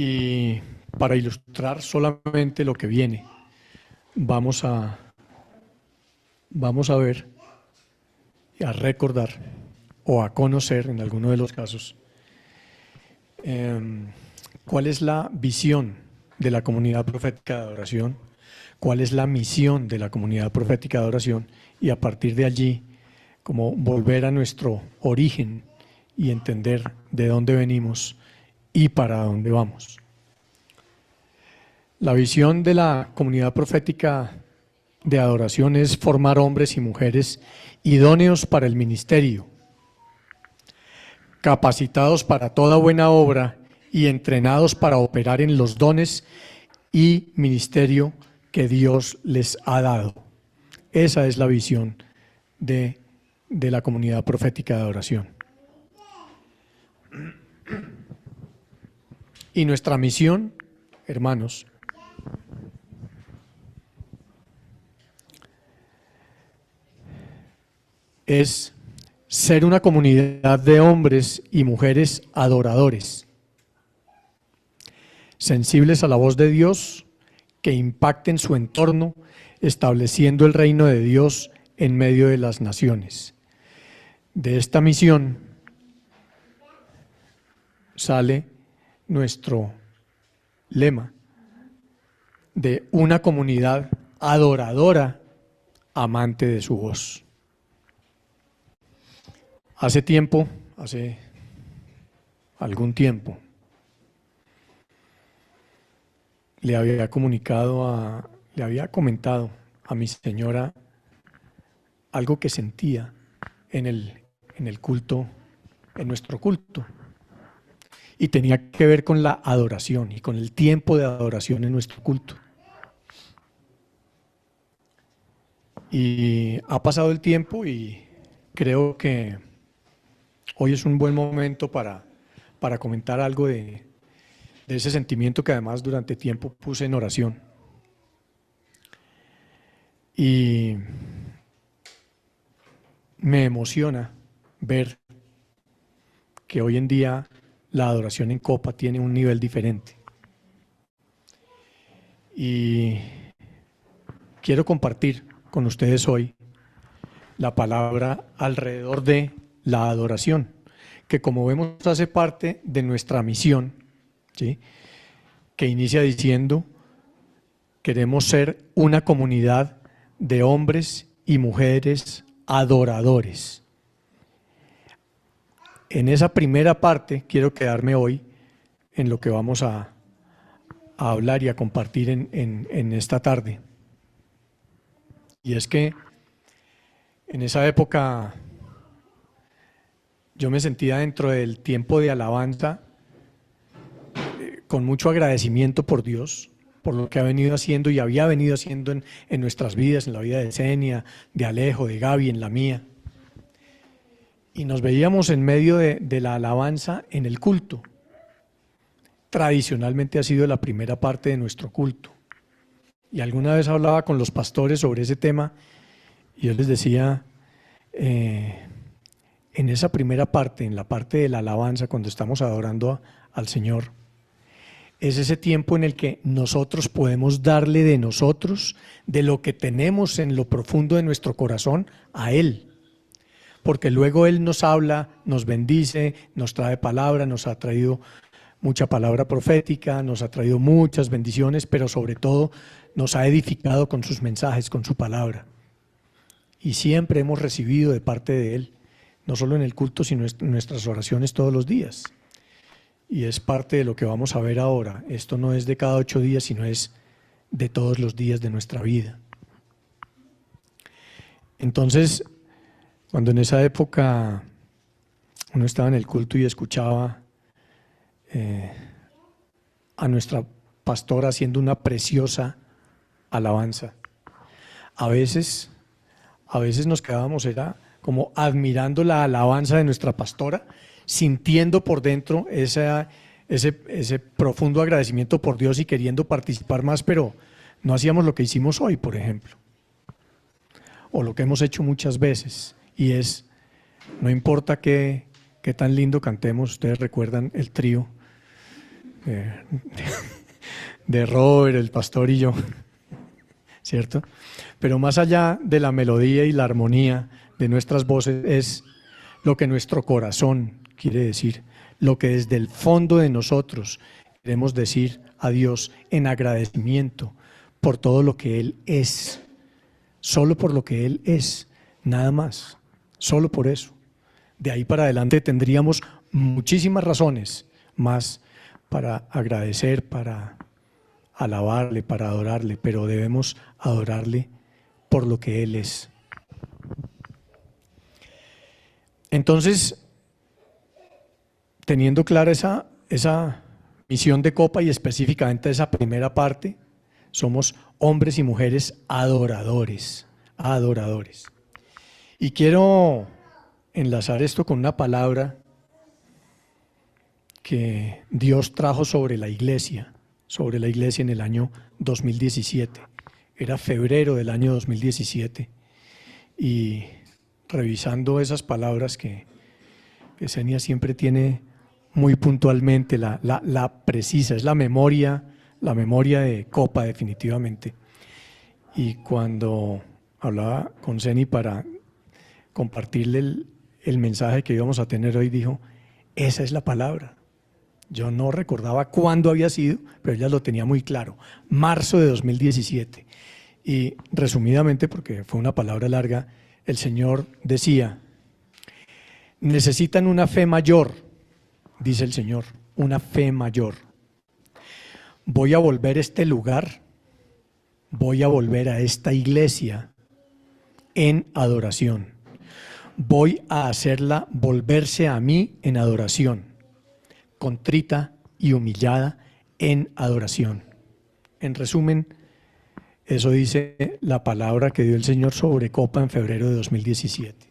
Y para ilustrar solamente lo que viene, vamos a ver y a recordar o a conocer en alguno de los casos cuál es la visión de la comunidad profética de adoración, cuál es la misión de la comunidad profética de adoración, y a partir de allí como volver a nuestro origen y entender de dónde venimos y para dónde vamos. La visión de la comunidad profética de adoración es formar hombres y mujeres idóneos para el ministerio, capacitados para toda buena obra y entrenados para operar en los dones y ministerio que Dios les ha dado. Esa es la visión de la comunidad profética de adoración. Y nuestra misión, hermanos, es ser una comunidad de hombres y mujeres adoradores, sensibles a la voz de Dios, que impacten su entorno, estableciendo el reino de Dios en medio de las naciones. De esta misión sale nuestro lema de una comunidad adoradora, amante de su voz. Hace algún tiempo, le había comentado a mi señora algo que sentía en el culto, en nuestro culto, y tenía que ver con la adoración y con el tiempo de adoración en nuestro culto. Y ha pasado el tiempo y creo que hoy es un buen momento para comentar algo de ese sentimiento que además durante tiempo puse en oración. Y me emociona ver que hoy en día la adoración en Copa tiene un nivel diferente. Y quiero compartir con ustedes hoy la palabra alrededor de la adoración, que como vemos hace parte de nuestra misión, ¿sí? Que inicia diciendo: queremos ser una comunidad de hombres y mujeres adoradores. En esa primera parte quiero quedarme hoy en lo que vamos a hablar y a compartir en esta tarde. Y es que en esa época yo me sentía dentro del tiempo de alabanza con mucho agradecimiento por Dios, por lo que ha venido haciendo y había venido haciendo en nuestras vidas, en la vida de Senia, de Alejo, de Gaby, en la mía. Y nos veíamos en medio de la alabanza en el culto. Tradicionalmente ha sido la primera parte de nuestro culto. Y alguna vez hablaba con los pastores sobre ese tema y yo les decía, en esa primera parte, en la parte de la alabanza, cuando estamos adorando al Señor, es ese tiempo en el que nosotros podemos darle de nosotros, de lo que tenemos en lo profundo de nuestro corazón, a Él. Porque luego Él nos habla, nos bendice, nos trae palabra, nos ha traído mucha palabra profética, nos ha traído muchas bendiciones, pero sobre todo nos ha edificado con sus mensajes, con su palabra. Y siempre hemos recibido de parte de Él, no solo en el culto, sino en nuestras oraciones todos los días. Y es parte de lo que vamos a ver ahora. Esto no es de cada 8 días, sino es de todos los días de nuestra vida. Entonces, cuando en esa época uno estaba en el culto y escuchaba a nuestra pastora haciendo una preciosa alabanza, a veces nos quedábamos, era como admirando la alabanza de nuestra pastora, sintiendo por dentro ese profundo agradecimiento por Dios y queriendo participar más, pero no hacíamos lo que hicimos hoy, por ejemplo, o lo que hemos hecho muchas veces, y es, no importa qué tan lindo cantemos. Ustedes recuerdan el trío, de, de Robert, el pastor y yo, ¿cierto? Pero más allá de la melodía y la armonía de nuestras voces es lo que nuestro corazón quiere decir, lo que desde el fondo de nosotros queremos decir a Dios en agradecimiento por todo lo que Él es, solo por lo que Él es, nada más, solo por eso. De ahí para adelante tendríamos muchísimas razones más para agradecer, para alabarle, para adorarle, pero debemos adorarle por lo que Él es. Entonces, teniendo clara esa misión de Copa y específicamente esa primera parte, somos hombres y mujeres adoradores, adoradores. Y quiero enlazar esto con una palabra que Dios trajo sobre la iglesia en el año 2017. Era febrero del año 2017 y revisando esas palabras que Senia siempre tiene muy puntualmente, la precisa, es la memoria de Copa definitivamente. Y cuando hablaba con Seni para compartirle el mensaje que íbamos a tener hoy, dijo, esa es la palabra. Yo no recordaba cuándo había sido, pero ella lo tenía muy claro, marzo de 2017. Y resumidamente, porque fue una palabra larga, el Señor decía, necesitan una fe mayor, dice el Señor, una fe mayor. Voy a volver a este lugar, voy a volver a esta iglesia en adoración. Voy a hacerla volverse a mí en adoración, contrita y humillada en adoración. En resumen, eso dice la palabra que dio el Señor sobre Copa en febrero de 2017.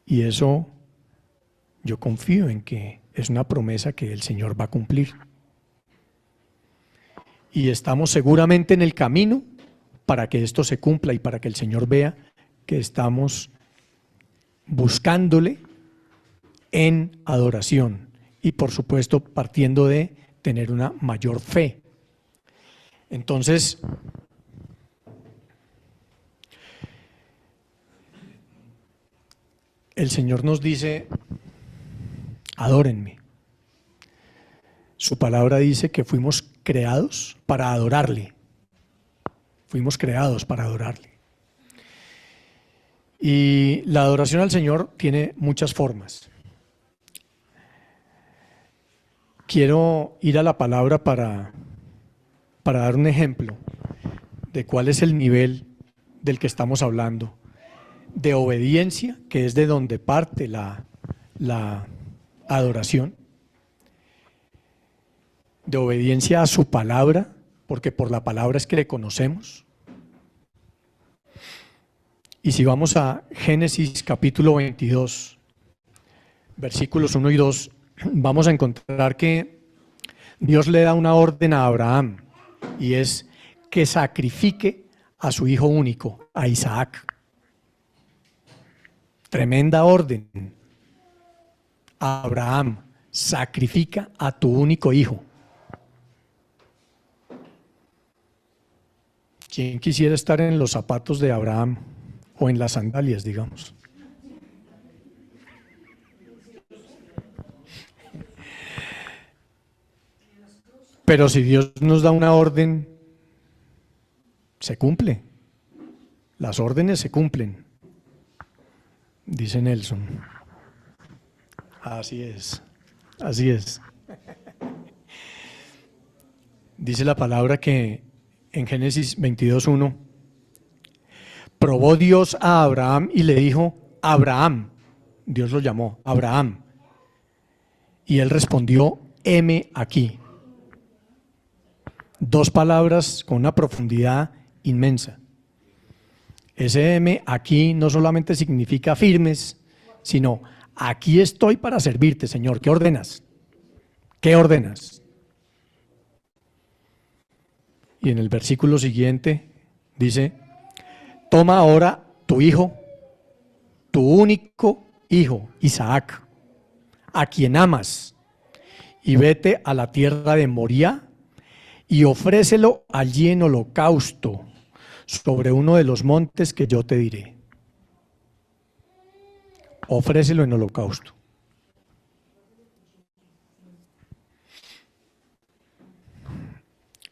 Y eso yo confío en que es una promesa que el Señor va a cumplir. Y estamos seguramente en el camino para que esto se cumpla y para que el Señor vea que estamos buscándole en adoración y por supuesto partiendo de tener una mayor fe. Entonces, el Señor nos dice, adórenme. Su palabra dice que fuimos creados para adorarle. Fuimos creados para adorarle. Y la adoración al Señor tiene muchas formas. Quiero ir a la palabra para dar un ejemplo de cuál es el nivel del que estamos hablando. De obediencia, que es de donde parte la adoración. De obediencia a su palabra, porque por la palabra es que le conocemos. Y si vamos a Génesis capítulo 22, versículos 1 y 2, vamos a encontrar que Dios le da una orden a Abraham y es que sacrifique a su hijo único, a Isaac. Tremenda orden. Abraham, sacrifica a tu único hijo. ¿Quién quisiera estar en los zapatos de Abraham o en las sandalias, digamos? Pero si Dios nos da una orden, se cumple. Las órdenes se cumplen, dice Nelson. Así es, así es. Dice la palabra que en Génesis 22:1, probó Dios a Abraham y le dijo, Abraham, Dios lo llamó, Abraham. Y él respondió, heme aquí. Dos palabras con una profundidad inmensa. Ese heme aquí no solamente significa firmes, sino aquí estoy para servirte, Señor. ¿Qué ordenas? ¿Qué ordenas? Y en el versículo siguiente dice, toma ahora tu hijo, tu único hijo, Isaac, a quien amas, y vete a la tierra de Moriah y ofrécelo allí en holocausto sobre uno de los montes que yo te diré. Ofrécelo en holocausto.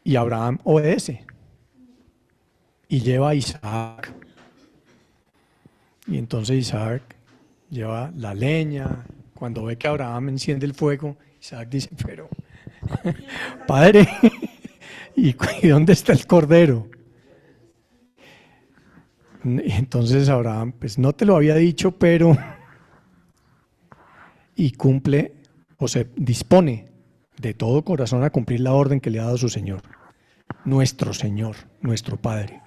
Y Abraham obedece y lleva a Isaac. Y entonces Isaac lleva la leña. Cuando ve que Abraham enciende el fuego, Isaac dice, pero padre, ¿y dónde está el cordero? Y entonces Abraham, pues no te lo había dicho, pero... Y cumple o se dispone de todo corazón a cumplir la orden que le ha dado su Señor, nuestro Padre.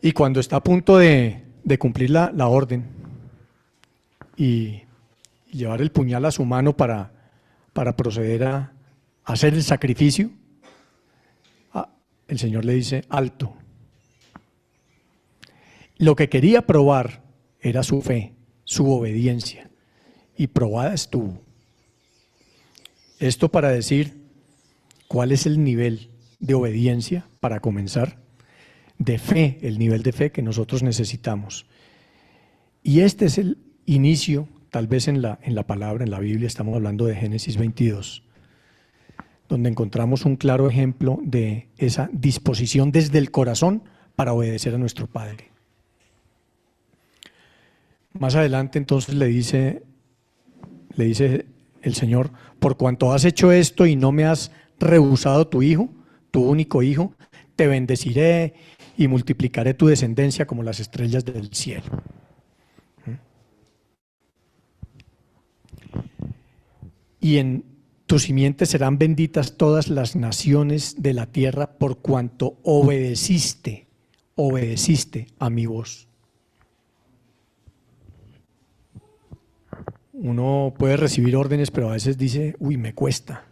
Y cuando está a punto de cumplir la orden y llevar el puñal a su mano para proceder a hacer el sacrificio, el Señor le dice, alto. Lo que quería probar era su fe, su obediencia, y probada estuvo. Esto para decir cuál es el nivel de obediencia, para comenzar, de fe, el nivel de fe que nosotros necesitamos. Y este es el inicio, tal vez en la palabra, en la Biblia, estamos hablando de Génesis 22, donde encontramos un claro ejemplo de esa disposición desde el corazón para obedecer a nuestro Padre. Más adelante entonces le dice el Señor, por cuanto has hecho esto y no me has rehusado tu hijo, tu único hijo, te bendeciré y multiplicaré tu descendencia como las estrellas del cielo. Y en tu simiente serán benditas todas las naciones de la tierra por cuanto obedeciste a mi voz. Uno puede recibir órdenes, pero a veces dice, uy, me cuesta.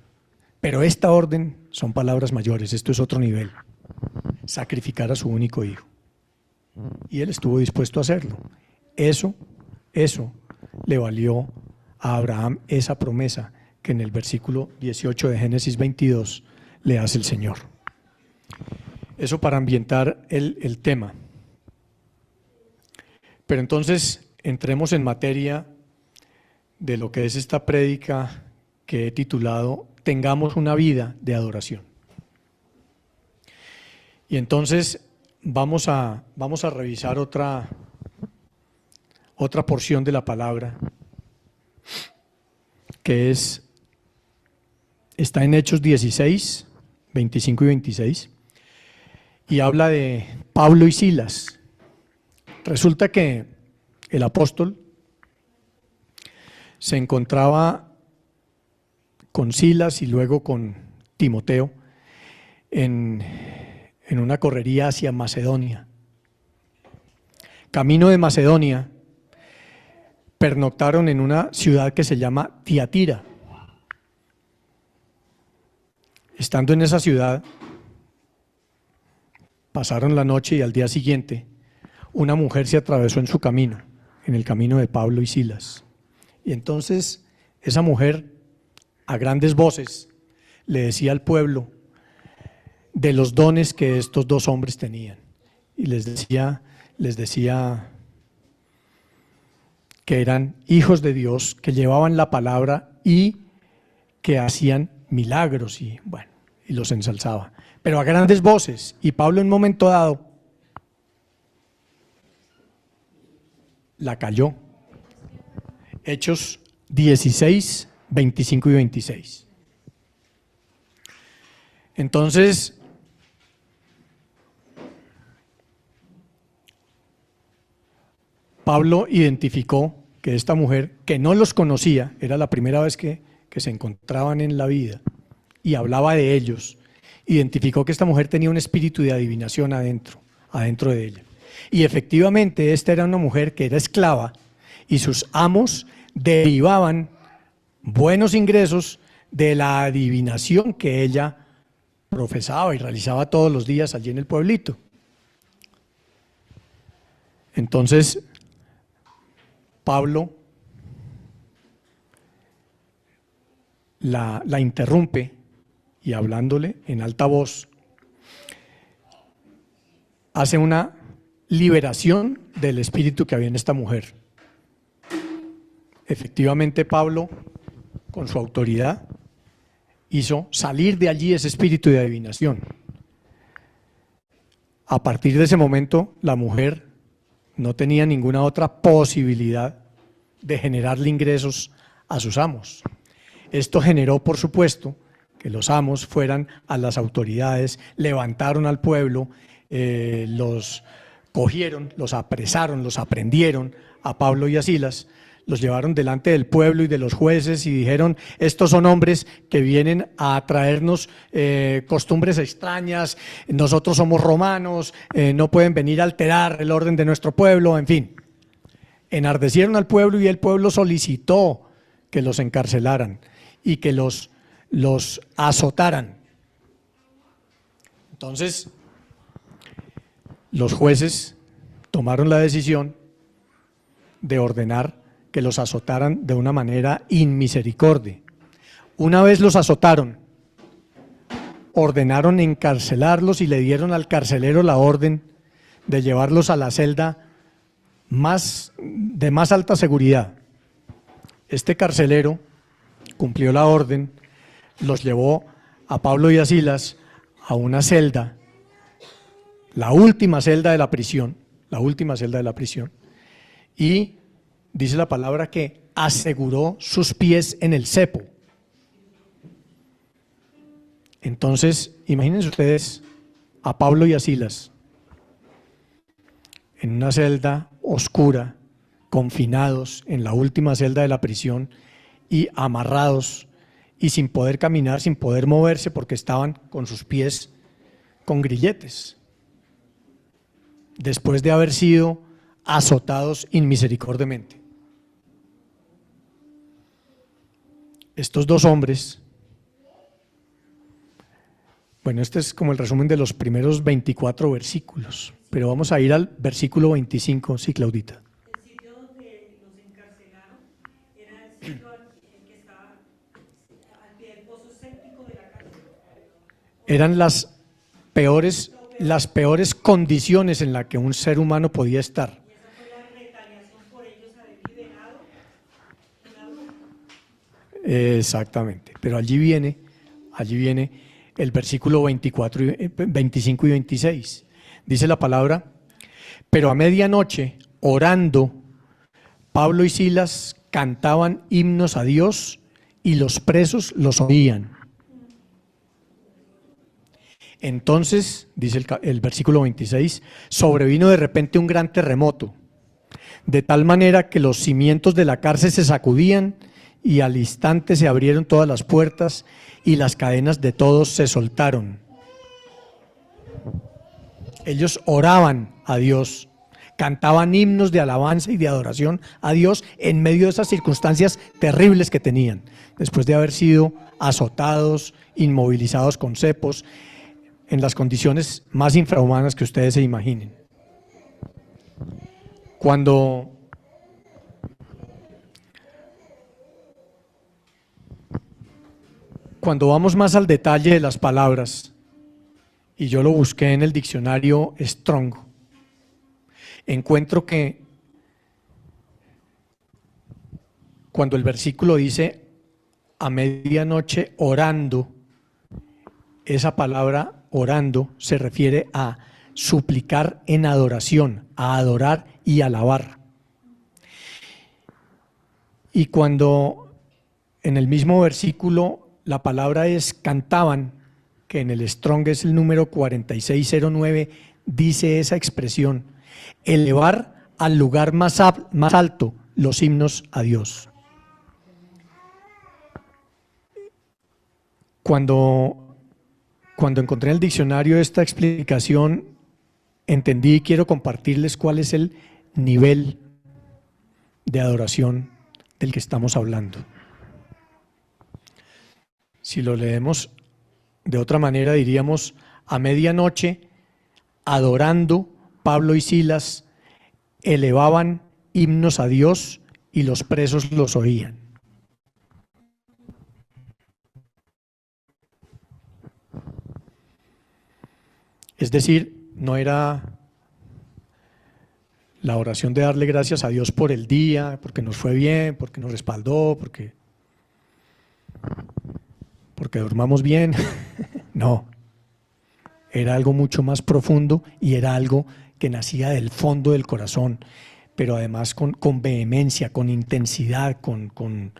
Pero esta orden son palabras mayores, esto es otro nivel. Sacrificar a su único hijo. Y él estuvo dispuesto a hacerlo. Eso le valió a Abraham esa promesa que en el versículo 18 de Génesis 22 le hace el Señor. Eso para ambientar el tema. Pero entonces entremos en materia de lo que es esta prédica que he titulado Tengamos una vida de adoración. Y entonces vamos a revisar otra porción de la palabra que está en Hechos 16, 25 y 26 y habla de Pablo y Silas. Resulta que el apóstol se encontraba con Silas y luego con Timoteo en una correría hacia Macedonia. Camino de Macedonia, pernoctaron en una ciudad que se llama Tiatira. Estando en esa ciudad, pasaron la noche y al día siguiente, una mujer se atravesó en su camino, en el camino de Pablo y Silas. Y entonces esa mujer, a grandes voces, le decía al pueblo de los dones que estos dos hombres tenían. Y les decía que eran hijos de Dios, que llevaban la palabra y que hacían milagros y los ensalzaba. Pero a grandes voces. Y Pablo en un momento dado la calló. Hechos 16, 25 y 26. Entonces, Pablo identificó que esta mujer, que no los conocía, era la primera vez que se encontraban en la vida y hablaba de ellos, identificó que esta mujer tenía un espíritu de adivinación adentro de ella. Y efectivamente esta era una mujer que era esclava y sus amos derivaban buenos ingresos de la adivinación que ella profesaba y realizaba todos los días allí en el pueblito. Entonces, Pablo la interrumpe y hablándole en alta voz, hace una liberación del espíritu que había en esta mujer. Efectivamente, Pablo, con su autoridad, hizo salir de allí ese espíritu de adivinación. A partir de ese momento, la mujer no tenía ninguna otra posibilidad de generarle ingresos a sus amos. Esto generó, por supuesto, que los amos fueran a las autoridades, levantaron al pueblo, los cogieron, los apresaron, los aprendieron a Pablo y a Silas, los llevaron delante del pueblo y de los jueces y dijeron: estos son hombres que vienen a traernos costumbres extrañas, nosotros somos romanos, no pueden venir a alterar el orden de nuestro pueblo, en fin. Enardecieron al pueblo y el pueblo solicitó que los encarcelaran y que los azotaran. Entonces, los jueces tomaron la decisión de ordenar que los azotaran de una manera inmisericordia. Una vez los azotaron, ordenaron encarcelarlos y le dieron al carcelero la orden de llevarlos a la celda de más alta seguridad. Este carcelero cumplió la orden, los llevó a Pablo y a Silas a una celda, la última celda de la prisión, y dice la palabra que aseguró sus pies en el cepo. Entonces, imagínense ustedes a Pablo y a Silas en una celda oscura, confinados en la última celda de la prisión y amarrados y sin poder caminar, sin poder moverse porque estaban con sus pies con grilletes, después de haber sido azotados inmisericordiamente. Estos dos hombres, bueno, este es como el resumen de los primeros 24 versículos, pero vamos a ir al versículo 25, sí, Claudita. El sitio donde los encarcelaron era el sitio que estaba al pie del pozo séptico de la cárcel. Eran las peores condiciones en las que un ser humano podía estar. Y esa fue la retaliación por ellos haber liberado una bruja. Exactamente, pero allí viene el versículo 24, 25 y 26. Dice la palabra: pero a medianoche, orando, Pablo y Silas cantaban himnos a Dios y los presos los oían. Entonces, dice el versículo 26, sobrevino de repente un gran terremoto, de tal manera que los cimientos de la cárcel se sacudían y al instante se abrieron todas las puertas y las cadenas de todos se soltaron. Ellos oraban a Dios, cantaban himnos de alabanza y de adoración a Dios en medio de esas circunstancias terribles que tenían, después de haber sido azotados, inmovilizados con cepos, en las condiciones más infrahumanas que ustedes se imaginen. Cuando vamos más al detalle de las palabras, y yo lo busqué en el diccionario Strong, encuentro que cuando el versículo dice a medianoche orando, esa palabra orando se refiere a suplicar en adoración, a adorar y alabar. Y cuando en el mismo versículo la palabra es cantaban, que en el Strong es el número 4609, dice esa expresión: elevar al lugar más alto los himnos a Dios. Cuando encontré en el diccionario esta explicación, entendí y quiero compartirles cuál es el nivel de adoración del que estamos hablando. Si lo leemos de otra manera, diríamos: a medianoche, adorando, Pablo y Silas elevaban himnos a Dios y los presos los oían. Es decir, no era la oración de darle gracias a Dios por el día, porque nos fue bien, porque nos respaldó, porque durmamos bien. No, era algo mucho más profundo y era algo que nacía del fondo del corazón, pero además con vehemencia, con intensidad, con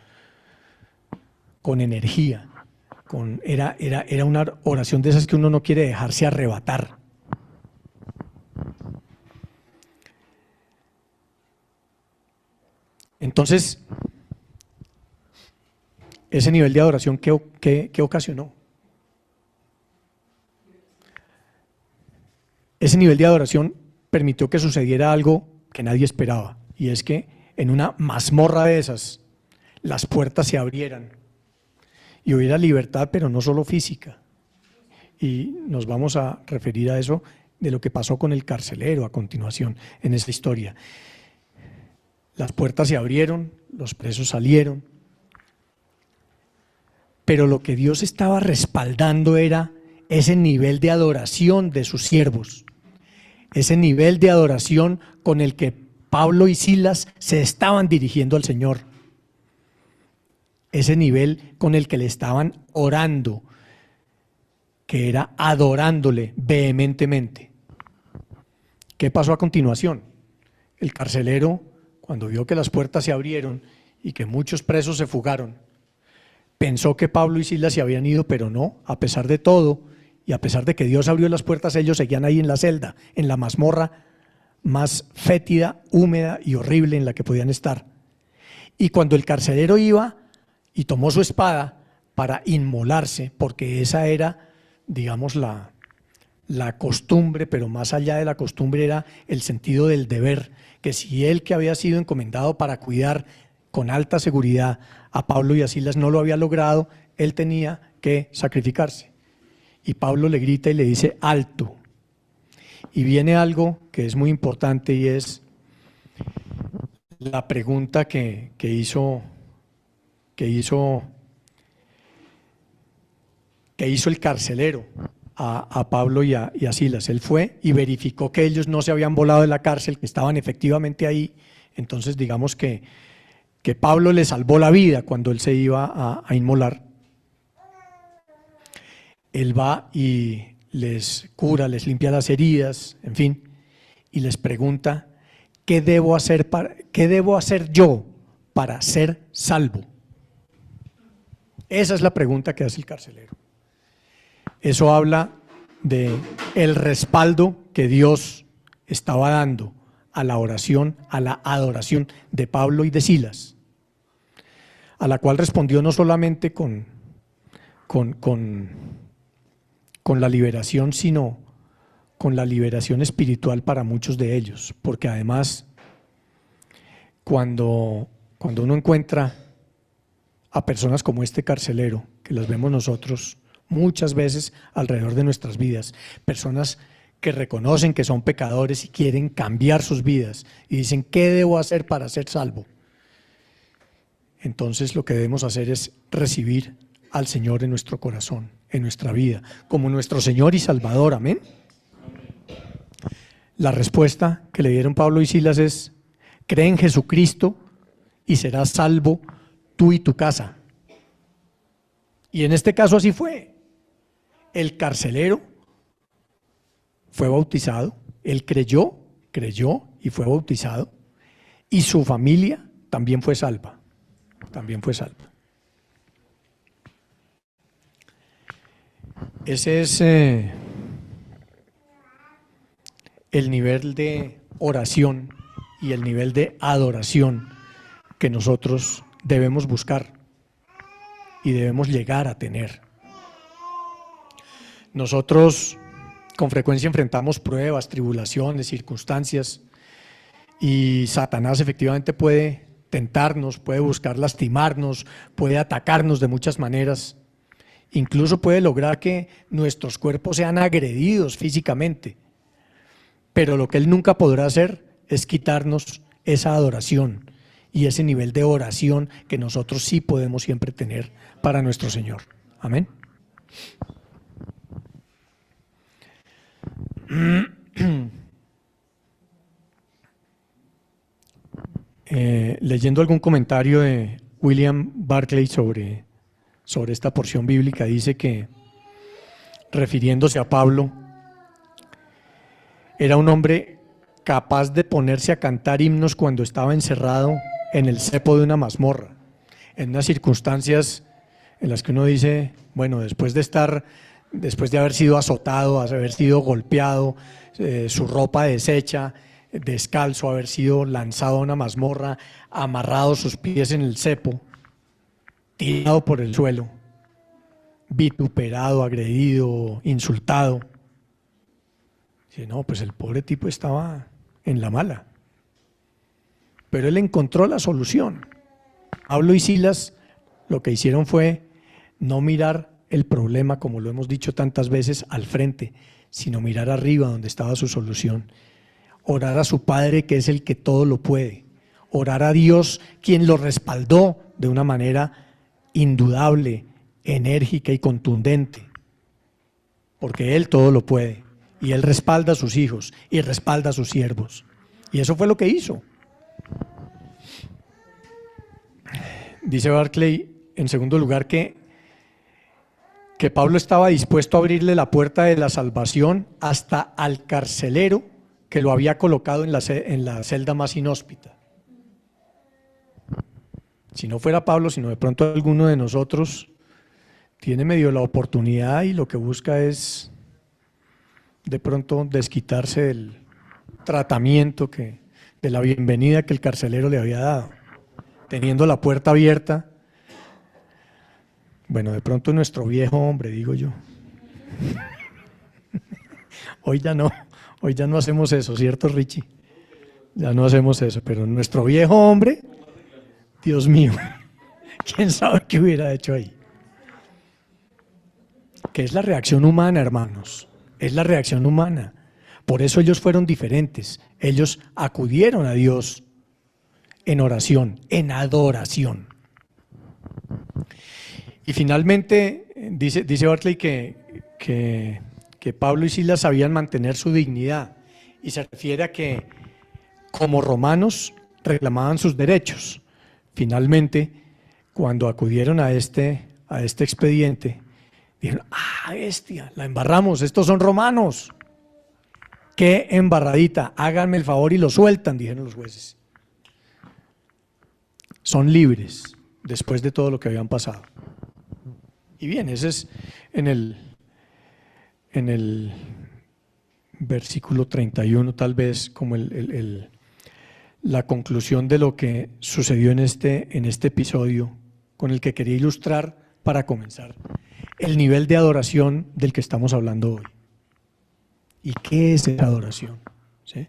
energía. Era una oración de esas que uno no quiere dejarse arrebatar. Entonces, ese nivel de adoración, ¿qué ocasionó? Ese nivel de adoración permitió que sucediera algo que nadie esperaba, y es que en una mazmorra de esas, las puertas se abrieran y hubiera libertad, pero no solo física. Y nos vamos a referir a eso de lo que pasó con el carcelero a continuación en esta historia. Las puertas se abrieron, los presos salieron, pero lo que Dios estaba respaldando era ese nivel de adoración de sus siervos, ese nivel de adoración con el que Pablo y Silas se estaban dirigiendo al Señor, ese nivel con el que le estaban orando, que era adorándole vehementemente. ¿Qué pasó a continuación? El carcelero, cuando vio que las puertas se abrieron y que muchos presos se fugaron, pensó que Pablo y Silas se habían ido, pero no, a pesar de todo, y a pesar de que Dios abrió las puertas, ellos seguían ahí en la celda, en la mazmorra más fétida, húmeda y horrible en la que podían estar. Y cuando el carcelero iba y tomó su espada para inmolarse, porque esa era, digamos, la costumbre, pero más allá de la costumbre era el sentido del deber, que si él, que había sido encomendado para cuidar con alta seguridad a Pablo y a Silas, no lo había logrado, él tenía que sacrificarse. Y Pablo le grita y le dice: alto. Y viene algo que es muy importante, y es la pregunta que hizo el carcelero a Pablo y a Silas. Él fue y verificó que ellos no se habían volado de la cárcel, que estaban efectivamente ahí. Entonces, digamos que Pablo le salvó la vida cuando él se iba a inmolar. Él va y les cura, les limpia las heridas, en fin, y les pregunta: ¿qué debo hacer yo para ser salvo? Esa es la pregunta que hace el carcelero. Eso habla de el respaldo que Dios estaba dando a la oración, a la adoración de Pablo y de Silas, a la cual respondió no solamente con la liberación, sino con la liberación espiritual para muchos de ellos, porque además cuando uno encuentra a personas como este carcelero, que las vemos nosotros muchas veces alrededor de nuestras vidas, personas que reconocen que son pecadores y quieren cambiar sus vidas y dicen: ¿qué debo hacer para ser salvo? Entonces lo que debemos hacer es recibir al Señor en nuestro corazón, en nuestra vida, como nuestro Señor y Salvador. Amén. La respuesta que le dieron Pablo y Silas es: cree en Jesucristo y serás salvo tú y tu casa. Y en este caso así fue. El carcelero fue bautizado, él creyó y fue bautizado, y su familia también fue salva, Ese es el nivel de oración y el nivel de adoración que nosotros debemos buscar y debemos llegar a tener. Nosotros con frecuencia enfrentamos pruebas, tribulaciones, circunstancias, y Satanás efectivamente puede tentarnos, puede buscar lastimarnos, puede atacarnos de muchas maneras, incluso puede lograr que nuestros cuerpos sean agredidos físicamente, pero lo que él nunca podrá hacer es quitarnos esa adoración y ese nivel de oración que nosotros sí podemos siempre tener para nuestro Señor. Amén. Leyendo algún comentario de William Barclay sobre esta porción bíblica, dice que, refiriéndose a Pablo, era un hombre capaz de ponerse a cantar himnos cuando estaba encerrado en el cepo de una mazmorra, en unas circunstancias en las que uno dice, bueno, después de haber sido azotado, haber sido golpeado, su ropa deshecha, descalzo, haber sido lanzado a una mazmorra, amarrado sus pies en el cepo, tirado por el suelo, vituperado, agredido, insultado. Dice, no, pues el pobre tipo estaba en la mala. Pero él encontró la solución. Pablo y Silas lo que hicieron fue no mirar el problema, como lo hemos dicho tantas veces, al frente, sino mirar arriba donde estaba su solución. Orar a su Padre, que es el que todo lo puede. Orar a Dios, quien lo respaldó de una manera indudable, enérgica y contundente, porque Él todo lo puede, y Él respalda a sus hijos y respalda a sus siervos, y eso fue lo que hizo. Dice Barclay, en segundo lugar, que Pablo estaba dispuesto a abrirle la puerta de la salvación hasta al carcelero que lo había colocado en la celda más inhóspita. Si no fuera Pablo, sino de pronto alguno de nosotros tiene medio la oportunidad y lo que busca es de pronto desquitarse del tratamiento, de la bienvenida que el carcelero le había dado, teniendo la puerta abierta. Bueno, de pronto nuestro viejo hombre, digo yo. Hoy ya no hacemos eso, ¿cierto, Richie? Ya no hacemos eso, pero nuestro viejo hombre, Dios mío, quién sabe qué hubiera hecho ahí. Que es la reacción humana, hermanos, es la reacción humana. Por eso ellos fueron diferentes, ellos acudieron a Dios en oración, en adoración. Y finalmente, dice Barclay que Pablo y Silas sabían mantener su dignidad, y se refiere a que como romanos reclamaban sus derechos. Finalmente, cuando acudieron a este expediente, dijeron, bestia, la embarramos, estos son romanos. Qué embarradita, háganme el favor y lo sueltan, dijeron los jueces. Son libres después de todo lo que habían pasado. Y bien, ese es en el versículo 31, tal vez como la conclusión de lo que sucedió en este episodio, con el que quería ilustrar para comenzar el nivel de adoración del que estamos hablando hoy. ¿Y qué es esa adoración? ¿Sí?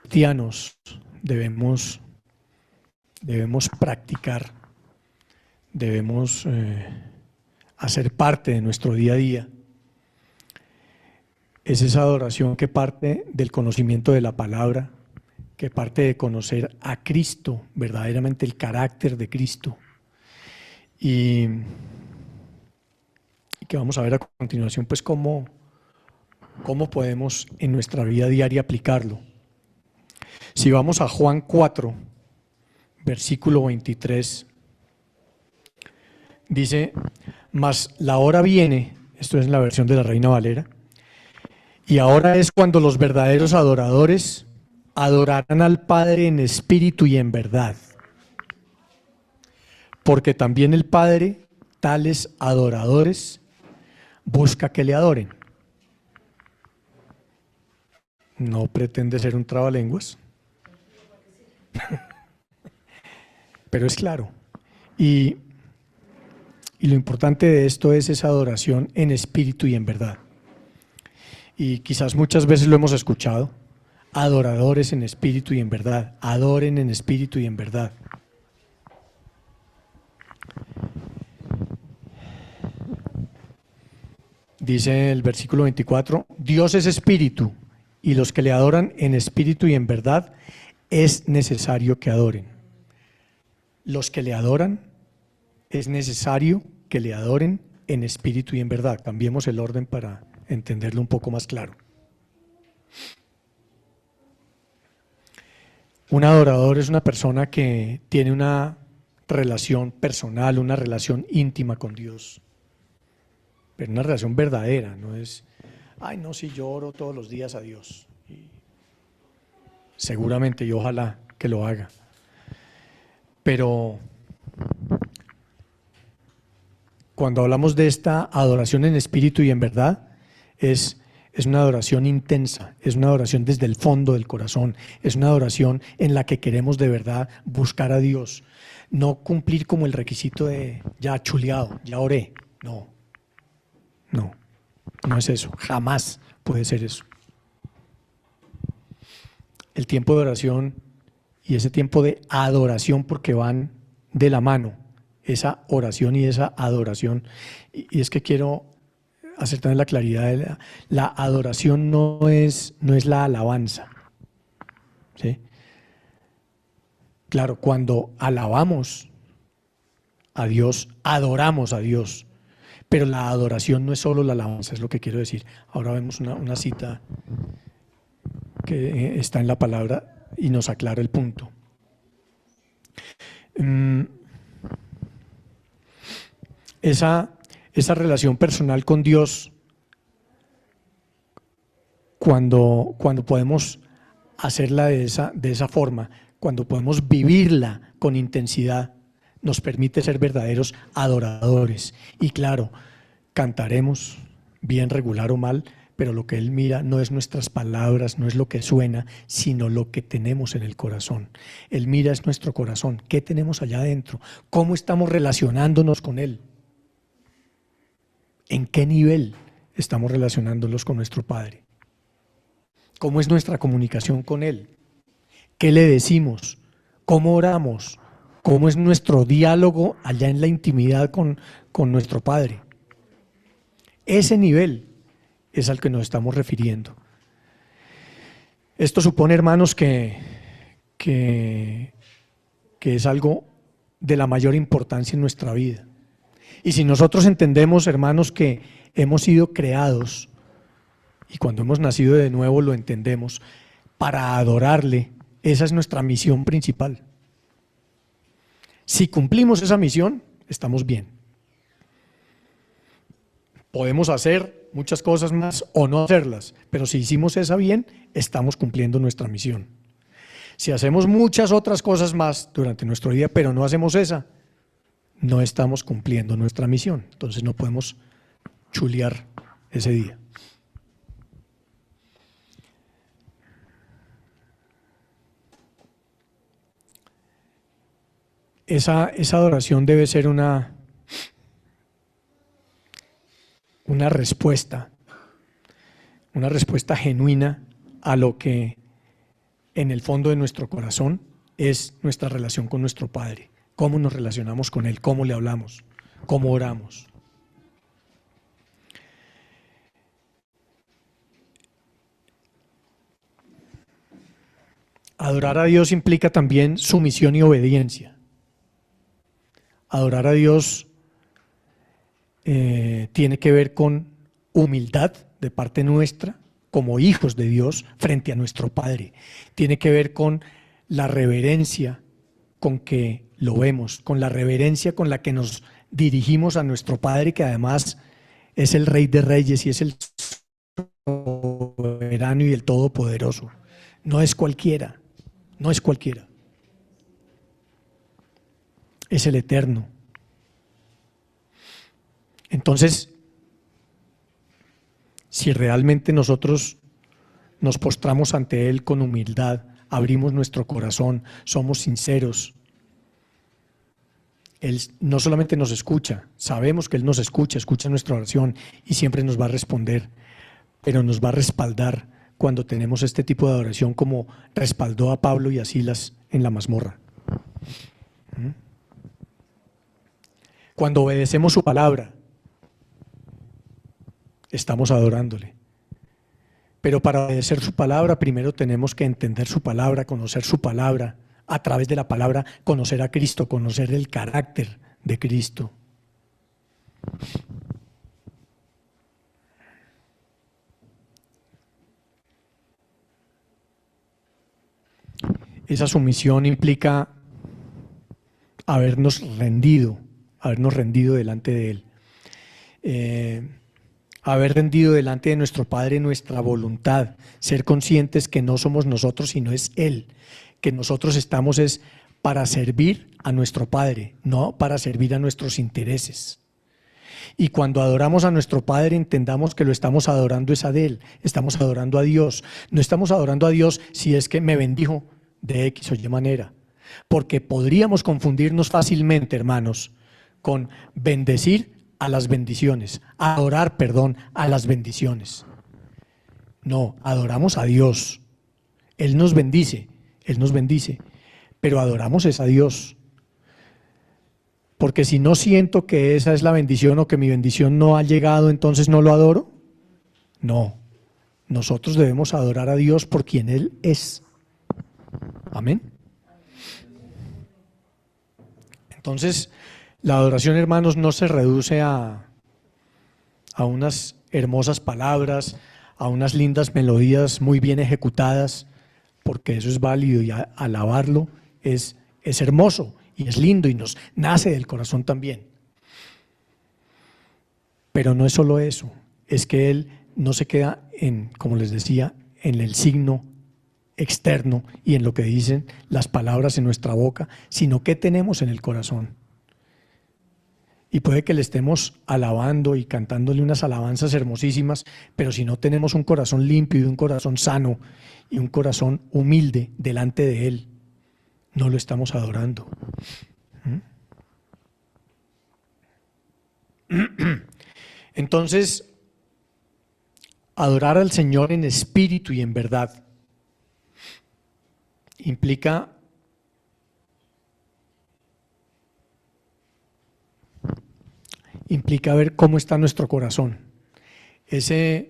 Cristianos debemos practicar, debemos hacer parte de nuestro día a día. Es esa adoración que parte del conocimiento de la palabra, que parte de conocer a Cristo, verdaderamente el carácter de Cristo, y que vamos a ver a continuación, pues cómo podemos en nuestra vida diaria aplicarlo. Si vamos a Juan 4, versículo 23, dice, mas la hora viene, esto es en la versión de la Reina Valera, y ahora es cuando los verdaderos adoradores adorarán al Padre en espíritu y en verdad, porque también el Padre, tales adoradores, busca que le adoren. No pretende ser un trabalenguas, pero es claro. Y lo importante de esto es esa adoración en espíritu y en verdad. Y quizás muchas veces lo hemos escuchado, adoradores en espíritu y en verdad, adoren en espíritu y en verdad. Dice el versículo 24, Dios es espíritu, y los que le adoran en espíritu y en verdad, es necesario que adoren. Los que le adoran, es necesario que le adoren en espíritu y en verdad. Cambiemos el orden para entenderlo un poco más claro. Un adorador es una persona que tiene una relación personal, una relación íntima con Dios, pero una relación verdadera, no es, ay no, si yo oro todos los días a Dios, y seguramente y ojalá que lo haga, pero cuando hablamos de esta adoración en espíritu y en verdad, es una adoración intensa, es una adoración desde el fondo del corazón, es una adoración en la que queremos de verdad buscar a Dios, no cumplir como el requisito de ya chuleado, ya oré, no es eso, jamás puede ser eso. El tiempo de oración y ese tiempo de adoración, porque van de la mano, esa oración y esa adoración, y es que quiero hacer también la claridad de la adoración no es la alabanza, ¿sí? Claro, cuando alabamos a Dios, adoramos a Dios, pero la adoración no es solo la alabanza, es lo que quiero decir. Ahora vemos una cita que está en la palabra y nos aclara el punto. Esa relación personal con Dios, cuando podemos hacerla de esa forma, cuando podemos vivirla con intensidad, nos permite ser verdaderos adoradores. Y claro, cantaremos bien, regular o mal, pero lo que Él mira no es nuestras palabras, no es lo que suena, sino lo que tenemos en el corazón. Él mira es nuestro corazón, ¿qué tenemos allá adentro? ¿Cómo estamos relacionándonos con Él? ¿En qué nivel estamos relacionándonos con nuestro Padre? ¿Cómo es nuestra comunicación con Él? ¿Qué le decimos? ¿Cómo oramos? ¿Cómo es nuestro diálogo allá en la intimidad con nuestro Padre? Ese nivel es al que nos estamos refiriendo. Esto supone, hermanos, que es algo de la mayor importancia en nuestra vida. Y si nosotros entendemos, hermanos, que hemos sido creados, y cuando hemos nacido de nuevo lo entendemos, para adorarle, esa es nuestra misión principal. Si cumplimos esa misión, estamos bien. Podemos hacer muchas cosas más o no hacerlas, pero si hicimos esa bien, estamos cumpliendo nuestra misión. Si hacemos muchas otras cosas más durante nuestro día, pero no hacemos esa, no estamos cumpliendo nuestra misión. Entonces no podemos chulear ese día. Esa adoración debe ser una respuesta genuina a lo que en el fondo de nuestro corazón es nuestra relación con nuestro Padre. Cómo nos relacionamos con Él, cómo le hablamos, cómo oramos. Adorar a Dios implica también sumisión y obediencia. Adorar a Dios tiene que ver con humildad de parte nuestra como hijos de Dios frente a nuestro Padre. Tiene que ver con la reverencia con que lo vemos, con la reverencia con la que nos dirigimos a nuestro Padre, que además es el Rey de Reyes y es el soberano y el Todopoderoso. No es cualquiera, no es cualquiera. Es el Eterno. Entonces, si realmente nosotros nos postramos ante Él con humildad, abrimos nuestro corazón, somos sinceros, Él no solamente nos escucha, sabemos que Él nos escucha, escucha nuestra oración y siempre nos va a responder, pero nos va a respaldar cuando tenemos este tipo de adoración como respaldó a Pablo y a Silas en la mazmorra. Cuando obedecemos su palabra, estamos adorándole. Pero para obedecer su palabra, primero tenemos que entender su palabra, conocer su palabra, a través de la palabra conocer a Cristo, conocer el carácter de Cristo. Esa sumisión implica habernos rendido delante de Él. Haber rendido delante de nuestro Padre nuestra voluntad, ser conscientes que no somos nosotros, sino es Él, que nosotros estamos es para servir a nuestro Padre, no para servir a nuestros intereses. Y cuando adoramos a nuestro Padre, entendamos que lo estamos adorando es a Él, estamos adorando a Dios. No estamos adorando a Dios si es que me bendijo de X o Y manera, porque podríamos confundirnos fácilmente, hermanos, con bendecir a las bendiciones, adorar, perdón, a las bendiciones. No, adoramos a Dios. Él nos bendice, pero adoramos es a Dios. Porque si no siento que esa es la bendición o que mi bendición no ha llegado, entonces no lo adoro. No, nosotros debemos adorar a Dios por quien Él es. Amén. Entonces, la adoración, hermanos, no se reduce a unas hermosas palabras, a unas lindas melodías muy bien ejecutadas, porque eso es válido y alabarlo es hermoso y es lindo y nos nace del corazón también. Pero no es solo eso, es que Él no se queda en, como les decía, en el signo externo y en lo que dicen las palabras en nuestra boca, sino que tenemos en el corazón. Y puede que le estemos alabando y cantándole unas alabanzas hermosísimas, pero si no tenemos un corazón limpio y un corazón sano y un corazón humilde delante de Él, no lo estamos adorando. Entonces, adorar al Señor en espíritu y en verdad implica ver cómo está nuestro corazón. Esa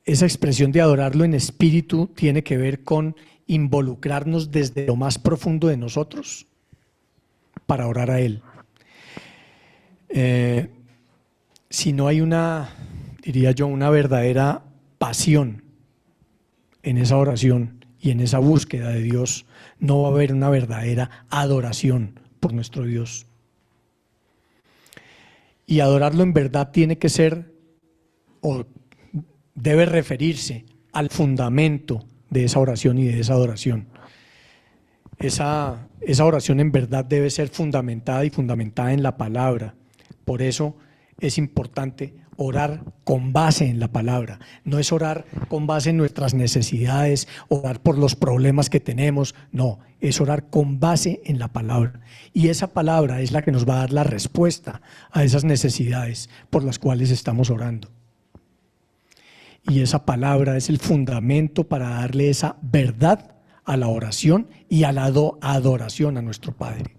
expresión de adorarlo en espíritu tiene que ver con involucrarnos desde lo más profundo de nosotros para orar a Él. Si no hay diría yo, una verdadera pasión en esa oración y en esa búsqueda de Dios, no va a haber una verdadera adoración por nuestro Dios. Y adorarlo en verdad tiene que ser, o debe referirse al fundamento de esa oración y de esa adoración. Esa oración en verdad debe ser fundamentada en la palabra. Por eso es importante orar con base en la palabra. No es orar con base en nuestras necesidades, orar por los problemas que tenemos. No, es orar con base en la palabra. Y esa palabra es la que nos va a dar la respuesta a esas necesidades por las cuales estamos orando. Y esa palabra es el fundamento para darle esa verdad a la oración y a la adoración a nuestro Padre.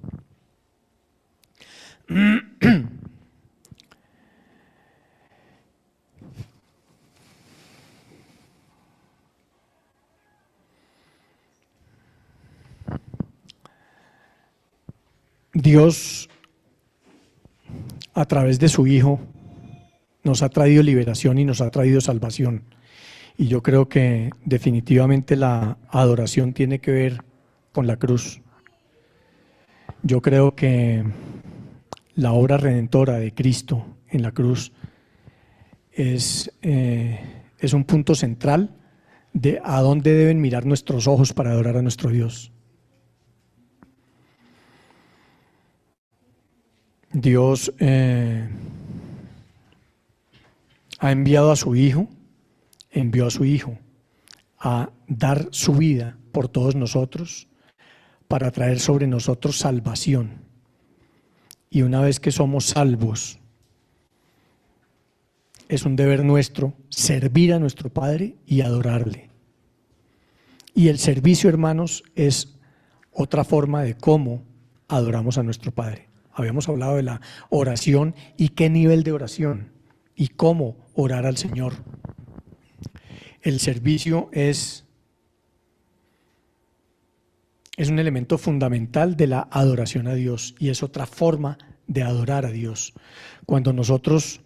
Dios, a través de su Hijo, nos ha traído liberación y nos ha traído salvación. Y yo creo que definitivamente la adoración tiene que ver con la cruz. Yo creo que la obra redentora de Cristo en la cruz es un punto central de a dónde deben mirar nuestros ojos para adorar a nuestro Dios. Dios ha enviado a su Hijo, envió a su Hijo a dar su vida por todos nosotros para traer sobre nosotros salvación. Y una vez que somos salvos, es un deber nuestro servir a nuestro Padre y adorarle. Y el servicio, hermanos, es otra forma de cómo adoramos a nuestro Padre. Habíamos hablado de la oración y qué nivel de oración y cómo orar al Señor. el servicio es un elemento fundamental de la adoración a Dios y es otra forma de adorar a Dios. Cuando nosotros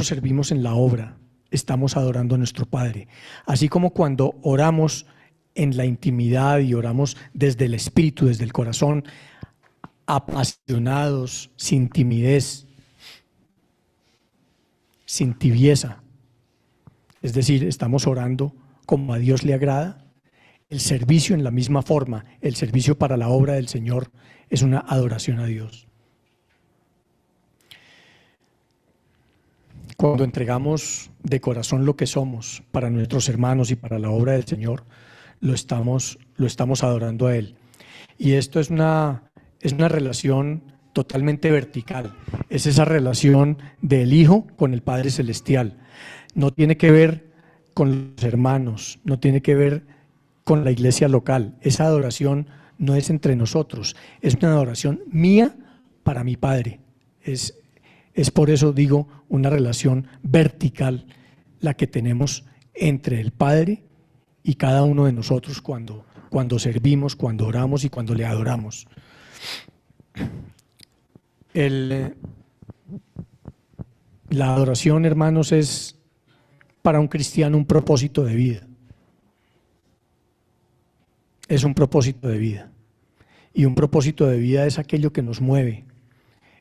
servimos en la obra, estamos adorando a nuestro Padre. Así como cuando oramos en la intimidad y oramos desde el espíritu, desde el corazón, apasionados, sin timidez, sin tibieza. Es decir, estamos orando como a Dios le agrada. El servicio en la misma forma, el servicio para la obra del Señor es una adoración a Dios. Cuando entregamos de corazón lo que somos para nuestros hermanos y para la obra del Señor, lo estamos adorando a Él. Y esto es una relación totalmente vertical. Es esa relación del Hijo con el Padre Celestial. No tiene que ver con los hermanos, no tiene que ver con la iglesia local. Esa adoración no es entre nosotros, es una adoración mía para mi Padre. Es por eso digo una relación vertical la que tenemos entre el Padre y cada uno de nosotros cuando servimos, cuando oramos y cuando le adoramos. La adoración, hermanos, es para un cristiano un propósito de vida. Es un propósito de vida. Y un propósito de vida es aquello que nos mueve,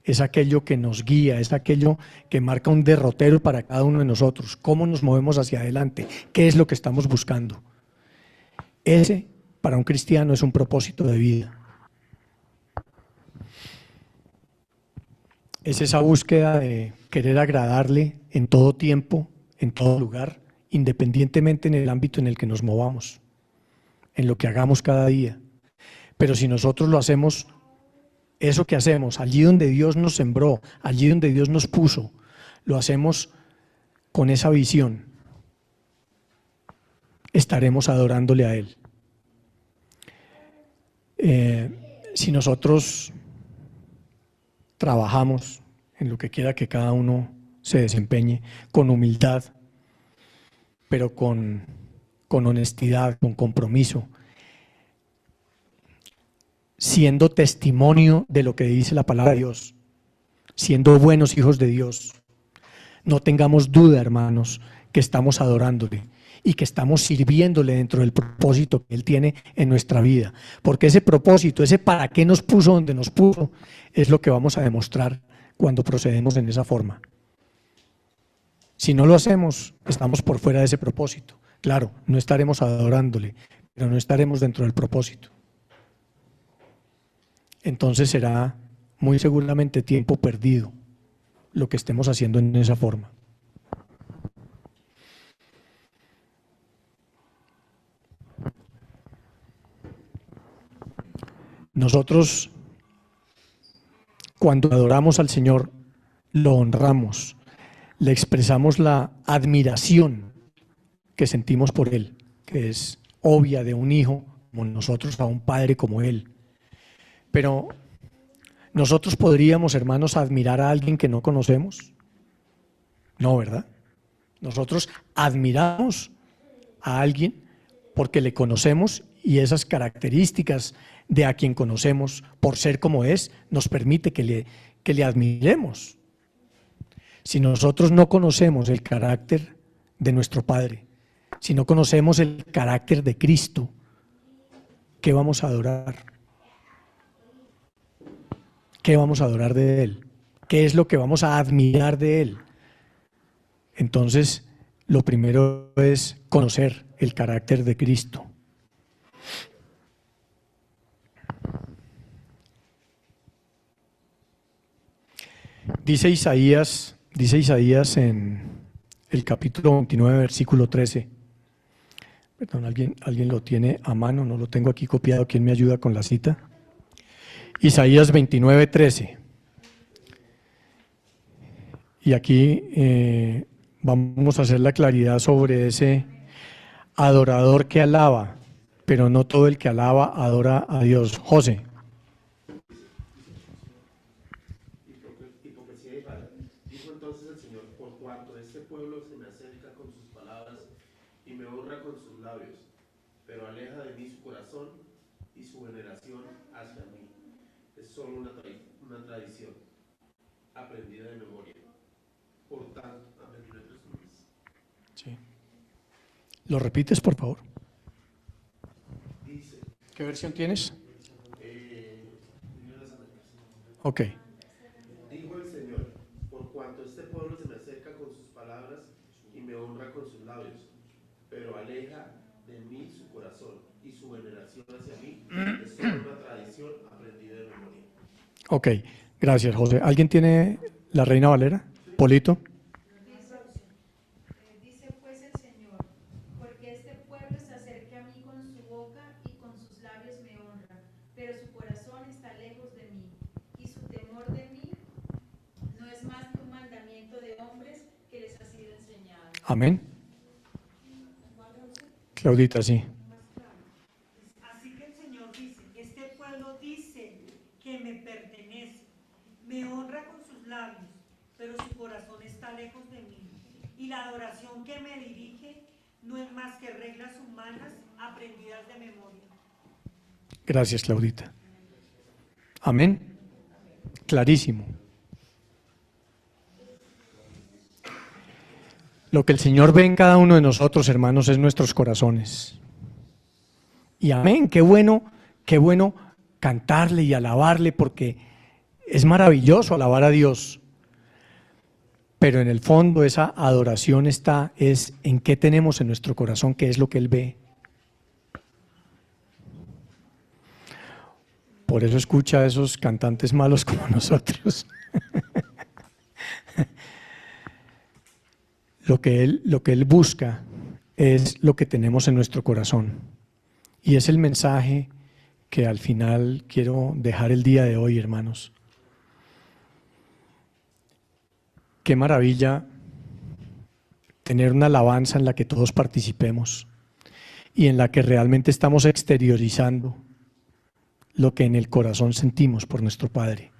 es aquello que nos guía, es aquello que marca un derrotero para cada uno de nosotros. ¿Cómo nos movemos hacia adelante? ¿Qué es lo que estamos buscando? Ese, para un cristiano, es un propósito de vida. Es esa búsqueda de querer agradarle en todo tiempo, en todo lugar, independientemente en el ámbito en el que nos movamos, en lo que hagamos cada día. Pero si nosotros lo hacemos, eso que hacemos, allí donde Dios nos sembró, allí donde Dios nos puso, lo hacemos con esa visión, estaremos adorándole a Él. Si nosotros trabajamos en lo que quiera que cada uno se desempeñe, con humildad, pero con honestidad, con compromiso, siendo testimonio de lo que dice la palabra de Dios, siendo buenos hijos de Dios, no tengamos duda, hermanos, que estamos adorándole y que estamos sirviéndole dentro del propósito que Él tiene en nuestra vida. Porque ese propósito, ese para qué nos puso donde nos puso, es lo que vamos a demostrar cuando procedemos en esa forma. Si no lo hacemos, estamos por fuera de ese propósito. Claro, no estaremos adorándole, pero no estaremos dentro del propósito. Entonces será muy seguramente tiempo perdido lo que estemos haciendo en esa forma. Nosotros, cuando adoramos al Señor, lo honramos, le expresamos la admiración que sentimos por Él, que es obvia de un hijo como nosotros a un padre como Él. Pero nosotros podríamos, hermanos, admirar a alguien que no conocemos. No, ¿verdad? Nosotros admiramos a alguien porque le conocemos y esas características de a quien conocemos, por ser como es, nos permite que le admiremos. Si nosotros no conocemos el carácter de nuestro Padre, si no conocemos el carácter de Cristo, ¿qué vamos a adorar? ¿Qué vamos a adorar de Él? ¿Qué es lo que vamos a admirar de Él? Entonces, lo primero es conocer el carácter de Cristo. Dice Isaías en el capítulo 29, versículo 13. Perdón, ¿alguien lo tiene a mano? No lo tengo aquí copiado. ¿Quién me ayuda con la cita? Isaías 29, 13. Y aquí vamos a hacer la claridad sobre ese adorador que alaba, pero no todo el que alaba adora a Dios. José. con sus labios, pero aleja de mí su corazón y su veneración hacia mí. Es solo una tradición aprendida de memoria. Por tanto, Sí. ¿Lo repites, por favor? dice, ¿Qué versión tienes? Ok. dijo el Señor, por cuanto este pueblo se me acerca con sus palabras y me honra con sus labios, pero aleja de mí su corazón y su veneración hacia mí, es solo una tradición aprendida de memoria. Ok, gracias, José. ¿Alguien tiene la Reina Valera? Polito. Dice pues el Señor, porque este pueblo se acerca a mí con su boca y con sus labios me honra, pero su corazón está lejos de mí, y su temor de mí no es más que un mandamiento de hombres que les ha sido enseñado. Amén. Claudita, sí. Así que el Señor dice, este pueblo dice que me pertenece, me honra con sus labios, pero su corazón está lejos de mí. Y la adoración que me dirige no es más que reglas humanas aprendidas de memoria. Gracias, Claudita. Amén. Clarísimo. Lo que el Señor ve en cada uno de nosotros, hermanos, es nuestros corazones. Y amén, qué bueno cantarle y alabarle, porque es maravilloso alabar a Dios. Pero en el fondo esa adoración es en qué tenemos en nuestro corazón, qué es lo que Él ve. Por eso escucha a esos cantantes malos como nosotros. Lo que él busca es lo que tenemos en nuestro corazón. Y es el mensaje que al final quiero dejar el día de hoy, hermanos. Qué maravilla tener una alabanza en la que todos participemos y en la que realmente estamos exteriorizando lo que en el corazón sentimos por nuestro Padre.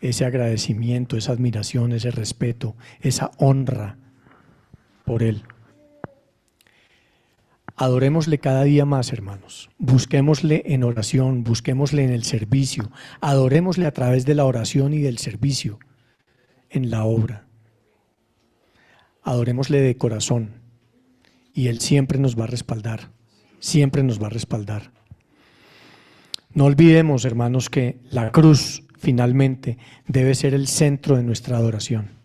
Ese agradecimiento, esa admiración, ese respeto, esa honra por Él. Adorémosle cada día más, hermanos. Busquémosle en oración, busquémosle en el servicio. Adorémosle a través de la oración y del servicio en la obra. Adorémosle de corazón y Él siempre nos va a respaldar, siempre nos va a respaldar. No olvidemos, hermanos, que la cruz finalmente debe ser el centro de nuestra adoración.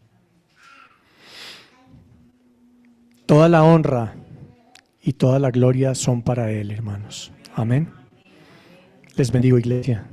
Toda la honra y toda la gloria son para Él, hermanos. Amén. Les bendigo, iglesia.